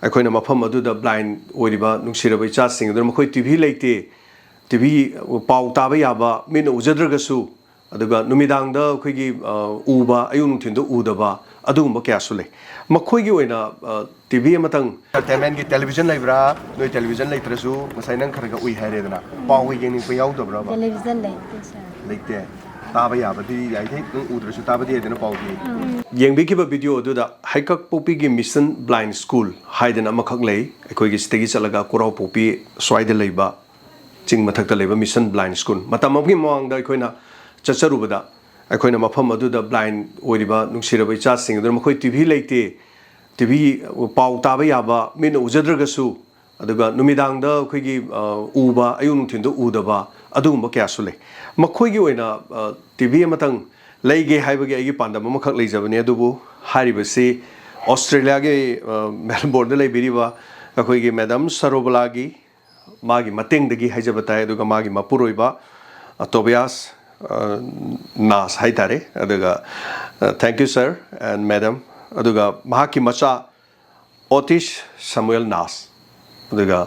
ꯑꯩꯈꯣꯏꯅ ꯃꯐꯝ ꯑꯗꯨꯗ ꯕ꯭ꯂꯥꯏꯟ ꯑꯣꯏꯔꯤꯕ ꯅꯨꯡꯁꯤꯔꯕ ꯏꯆꯥꯁꯤꯡ ꯑꯗꯨꯅ ꯃꯈꯣꯏ ꯇꯤꯚꯤ ꯂꯩꯇꯦ ꯇꯤꯚꯤ ꯄꯥꯎ ꯇꯥꯕ ꯌꯥꯕ ꯃꯤꯠꯅ ꯎꯖꯗ꯭ꯔꯒꯁꯨ ꯑꯗꯨꯒ ꯅꯨꯃꯤꯗꯥꯡꯗ ꯑꯩꯈꯣꯏꯒꯤ ꯎꯕ ꯑꯌꯨꯛ ꯅꯨꯡꯊꯤꯟꯗ ꯎꯗꯕ ꯑꯗꯨꯒꯨꯝꯕ ꯀꯌꯥꯁꯨ ꯂꯩ ꯃꯈꯣꯏꯒꯤ ꯑꯣꯏꯅ ꯇꯤꯚꯤ ꯑꯃꯇꯪ ꯇꯦꯂꯤꯚꯤꯖꯟꯒꯤ ꯇꯦꯂꯤꯚꯤꯖꯟ ꯂꯩꯕ꯭ꯔꯥ ꯅꯣꯏ ꯇꯦꯂꯤꯚꯤꯖꯟ ꯂꯩꯇ꯭ꯔꯁꯨ ꯉꯁꯥꯏ ꯅꯪ ꯈꯔ ꯎꯏ ꯍꯥꯏꯔꯦꯗꯅ ꯄꯥꯎꯒ ꯌꯦꯡꯅꯤꯡꯕ ꯌꯥꯎꯗꯕ꯭ꯔꯥꯕ ꯇꯦꯂꯤꯚꯤꯖꯟ ꯂꯩꯇꯦ ꯁꯥꯔ ꯂꯩꯇꯦ ꯇꯥꯕ ꯌꯥꯕꯗꯤ ꯌꯥꯏꯗꯤ ꯅꯪ ꯎꯗ꯭ꯔꯁꯨ ꯇꯥꯕꯗꯤ ꯌꯥꯏꯗꯅ ꯄꯥꯎꯗꯤ ꯌꯦꯡꯕꯤꯈꯤꯕ ꯚꯤꯗꯤꯑꯣ ꯑꯗꯨꯗ ꯍꯩꯀꯛꯄꯣꯛꯄꯤꯒꯤ ꯃꯤꯁꯟ ꯕ꯭ꯂꯥꯏꯟ ꯁ꯭ꯀꯨꯜ ꯍꯥꯏꯗꯅ ꯑꯃꯈꯛ ꯂꯩ ꯑꯩꯈꯣꯏꯒꯤ ꯁꯤꯗꯒꯤ ꯆꯠꯂꯒ ꯀꯣꯔꯥꯎꯄꯣꯛꯄꯤ ꯁ꯭ꯋꯥꯏꯗ ꯂꯩꯕ ꯆꯤꯡ ꯃꯊꯛꯇ ꯂꯩꯕ ꯃꯤꯁꯟ ꯕ꯭ꯂꯥꯏꯟ ꯁ꯭ꯀꯨꯜ ꯃꯇꯝ ꯑꯃꯒꯤ ꯃꯃꯥꯡꯗ ꯑꯩꯈꯣꯏꯅ ꯆꯠꯆꯔꯨꯕꯗ ꯑꯩꯈꯣꯏꯅ ꯃꯐꯝ ꯑꯗꯨꯗ ꯕ꯭ꯂꯥꯏꯟ ꯑꯣꯏꯔꯤꯕ ꯅꯨꯡꯁꯤꯔꯕ ꯏꯆꯥꯁꯤꯡ ꯑꯗꯨꯅ ꯃꯈꯣꯏ ꯇꯤꯚꯤ ꯂꯩꯇꯦ ꯇꯤꯚꯤ ꯄꯥꯎ ꯇꯥꯕ ꯌꯥꯕ ꯃꯤꯠꯅ ꯎꯖꯗ꯭ꯔꯒꯁꯨ ꯑꯗꯨꯒ ꯅꯨꯃꯤꯗꯥꯡꯗ ꯑꯩꯈꯣꯏꯒꯤ ꯎꯕ ꯑꯌꯨꯛ ꯅꯨꯡꯊꯤꯟꯗ ꯎꯗꯕ ꯑꯗꯨꯒꯨꯝꯕ ꯀꯌꯥꯁꯨ ꯂꯩ ꯃꯈꯣꯏꯒꯤ ꯑꯣꯏꯅ ꯇꯤꯚꯤ ꯑꯃꯇꯪ ꯂꯩꯒꯦ ꯍꯥꯏꯕꯒꯤ ꯑꯩꯒꯤ ꯄꯥꯟꯗꯝ ꯑꯃꯈꯛ ꯂꯩꯖꯕꯅꯤ ꯑꯗꯨꯕꯨ ꯍꯥꯏꯔꯤꯕꯁꯤ ꯑꯣꯁꯇ꯭ꯔꯦꯂꯤꯌꯥꯒꯤ ꯃꯦꯜꯕꯣꯔꯟꯗ ꯂꯩꯕꯤꯔꯤꯕ ꯑꯩꯈꯣꯏꯒꯤ ꯃꯦꯗꯥꯝ ꯁꯔꯣꯕꯂꯥꯒꯤ मागी मतंगदगी हाइजबताय अदुगा मागी मपुरोइबा तोबियास नास हाइतारे अदुगा thank you sir and madam अदुगा महाकी मचा ओटिश समुएल नास अदुगा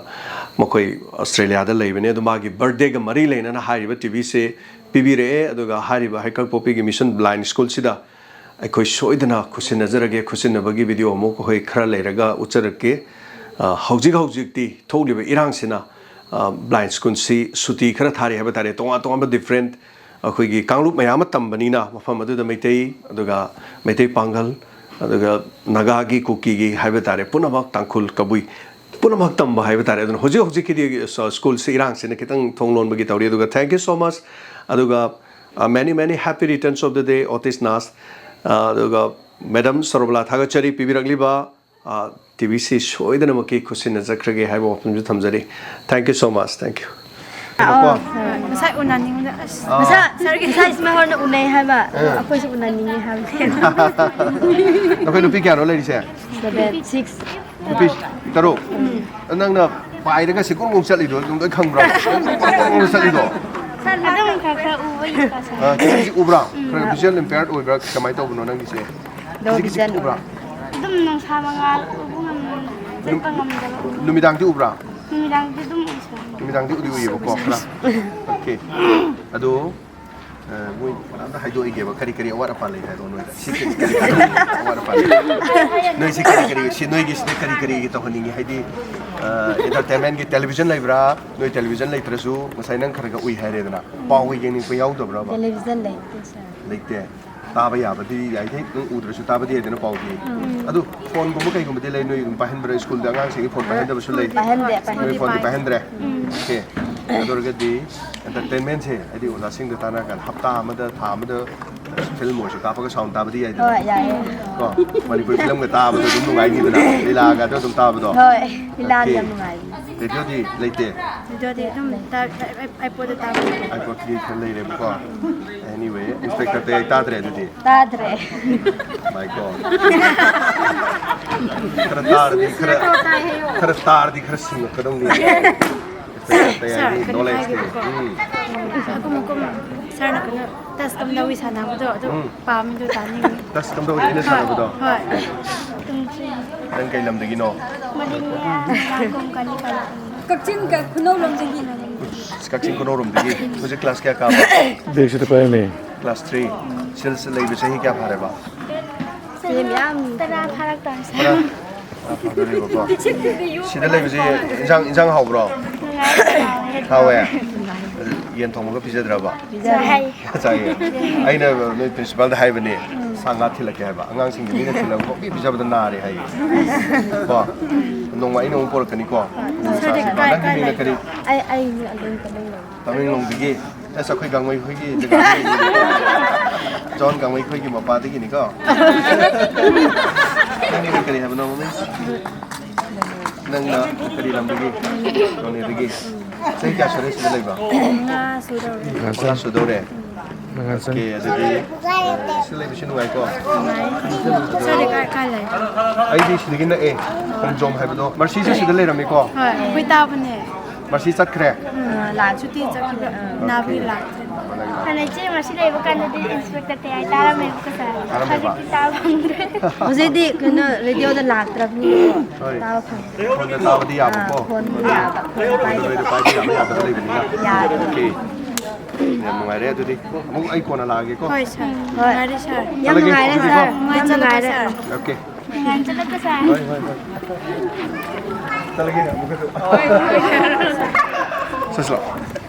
मकोई ऑस्ट्रेलिया दा लेबने अदु मागी बर्थडे गा मरी लेना हारिबा टीवी से पिबिरे अदुगा हारिबा हैककपोपी गी मिशन ब्लाइंड स्कूल सिदा अखोई सोइदना खुसिनजरगे खुसिनबगी वीडियो अमो को होय खरा लेरगा उचरके हौजिक हौजिकती थोलिबा इरांगसिना ब्लाइंड स्कूल सी सुती खरा थारे है बतारे तोंगा तोंगा डिफरेंट अखोई कांगलुप मयाम तंबनीना मफम अदुदा मैतै अदुगा मैतै पांगल अदुगा नागागी कुकीगी है बतारे पुनमक तांखुल कबुई पुनमक तंबा है बतारे अदुन होजिक होजिकदी स्कूल से इरांगसिना खितंग थोंगलोनबगी तौरी अदुगा थैंक यू सो मच अदुगा many happy returns of the day Otis Nas अदुगा मैडम सरोबला थागचरी पिबिरगलिबा TVC सोइदना मकी खुसिन जखरगे हाइबो वफनजु थमजरी thank you so much thank you मसाइ उनानिंगदा मसा सरगे साइज महरना उनाइ हाबा अखोइसु उनानिंगे हाबे नखोइ नुपि क्यानो लेरिसे 7 6 नुपि तरो नंगना पाइरगा सिकुं मुक चलिदो नंदो खंब्रा नंदो चलिदो सर अदम खखा उबई का किसी उब्रा विजुअल इम्पेयर्ड ओइब्रा कमाइ तौबनो नंगिसे किसी उब्रा दम नंग सामंगा उबुंगम जपंगमदला नुमिदांगति उब्रा नुमिदांगति उदी उइबो खरा ओके अदो मोइ नाम हाइदो इगेबा करी करी अवार अपाल लेइ हाइदो नोइदा सिके अवार अपाल नोइ सिके करी सि नोइ गिस करी करी गे तहनिंगे हाइदि एंटरटेनमेंट की टेलीविजन लाइब्रा नोइ टेलीविजन लाइत्रसु मसाइ नंग खरगा उइ हाइरेदना पाउ येनिंग पे याउदब्रा टेलीविजन लाइते सर लाइते ताबा याबदी याइदे नंग उद्रसु ताबदी याइदेना पाउदी अदु फोन गुम कइगुमदि लै नोइ पाहनब्रा स्कूल दा अंगांग सिंगी फोन पाहनदबसु लै पाहनदे फोन पाहनद्रे ओके अदुरगदि एंटरटेनमेंट से आदि ओलासिंग द ताना kan हप्ता अमदा था अमदा फिल्म मोसे कापगा साउंड ताबदी याइदे होय याय को मणिपुर फिल्म गा ताबदो दुम नुगाइनिदना लीला गा दो दुम ताबदो होय लीला यम नुगाइ रेडियो दी लेते रेडियो दी दुम आइपॉड ताबदो आइपॉड दी खन लेरे को anyway inspector te tadre dudi tadre my god khara tar di khara sing kadong ni knowledge ni akum sir na kana tas kam dawi sana bodo adu pam do tani tas kam dawi ina sana bodo hoy dan kai lam dagi no madingya kom kani kala kakchin ka kuno lam dagi na Kakchin ko norom digi मुझे class क्या काम देख से पाए नहीं class 3 सिल से ले बसे ही क्या फारे बा सेम याम तरा फारक ता फारे बा सिदा ले बसे इंजांग हाव ब्रो हावे येन थोंग को पिजे द्राबा जाय जाय आइना नै प्रिंसिपल दा हाइबने सांगा थिलके हाइबा अंगांग सिंग नि थिलम को पिजा बदा नारे हाइ बा नोंगा इनो पोर कनी को करी आई तमिंग दिगी ऐसा कोई गांगमई खोगी जगह जॉन गांगमई खोगी मपा दिगी नि को नंग करी हबनो ममे नंग करी लम दिगी नोने दिगी सही क्या सरे से लेबा ना सुदोरे ओके अदि सिले बिसिनु गाय को सरे का लै आई दि सिदिगी न ए हम जोम हाइबदो मर्सी से सिदले लेरमी को होय कोइ ताबने मर्सी चखरे ला छुट्टी चखरे नाबी ला Hanaji masih lagi bukan jadi inspektor TI Tara me bukan sah. Hari kita bangre. Masih di kena radio dah lag terus ni. Tahu kan. คนจะตาที่ยาวป่ะ คนยาวแบบคนไป เลยไปที่ยาวไม่ยาวแต่เลยแบบนี้นะ ยาว โอเคเนี่ยมึงไงเด้ตัวดิมึงไอ้คนอะไรกันก็ Hoi sah. Hari sah. Yang mengai dah sah. Mengai dah. โอเค Dengan cepat ke sah. เฮ้ยจะอะไรกันเนี่ยมึงก็จะ Sesuatu.